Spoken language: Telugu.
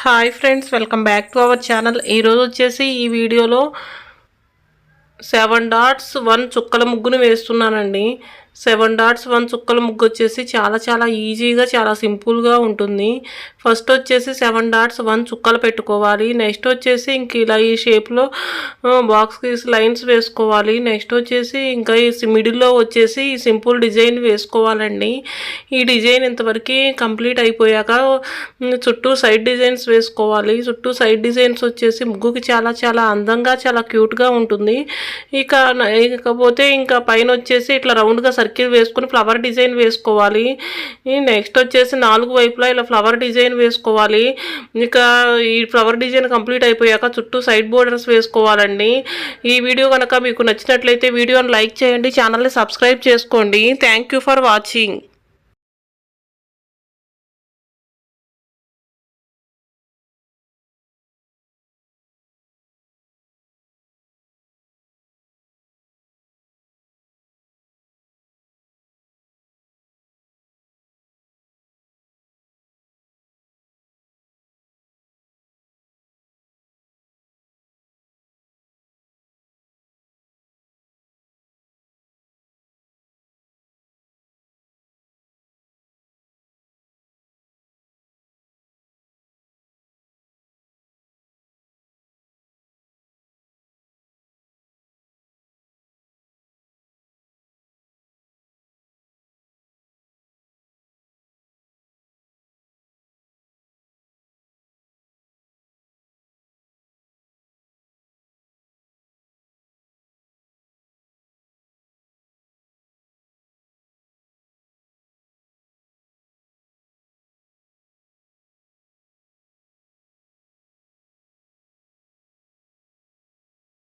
Hi friends, welcome back to our channel. ఈరోజు వచ్చేసి ఈ వీడియోలో 7 డాట్స్ 1 చుక్కల ముగ్గును వేస్తున్నానండి. 7 డాట్స్ 1 చుక్కల ముగ్గు వచ్చేసి చాలా ఈజీగా చాలా సింపుల్గా ఉంటుంది. ఫస్ట్ వచ్చేసి 7 డాట్స్ 1 చుక్కలు పెట్టుకోవాలి. నెక్స్ట్ వచ్చేసి ఇంక ఇలా ఈ షేప్లో బాక్స్కి లైన్స్ వేసుకోవాలి. నెక్స్ట్ వచ్చేసి ఇంకా ఈ మిడిల్లో వచ్చేసి ఈ సింపుల్ డిజైన్ వేసుకోవాలండి. ఈ డిజైన్ ఇంతవరకు కంప్లీట్ అయిపోయాక చుట్టూ సైడ్ డిజైన్స్ వేసుకోవాలి. చుట్టూ సైడ్ డిజైన్స్ వచ్చేసి ముగ్గుకి చాలా అందంగా చాలా క్యూట్గా ఉంటుంది. ఇకపోతే ఇంకా పైన వచ్చేసి ఇట్లా రౌండ్గా సర్కిల్ వేసుకుని ఫ్లవర్ డిజైన్ వేసుకోవాలి. నెక్స్ట్ వచ్చేసి 4 వైపులా ఇలా ఫ్లవర్ డిజైన్ వేసుకోవాలి. ఇక ఈ ఫ్లవర్ డిజైన్ కంప్లీట్ అయిపోయాక చుట్టూ సైడ్ బోర్డర్స్ వేసుకోవాలండి. ఈ వీడియో కనుక మీకు నచ్చినట్లయితే వీడియోని లైక్ చేయండి, ఛానల్ని సబ్స్క్రైబ్ చేసుకోండి. Thank you for watching.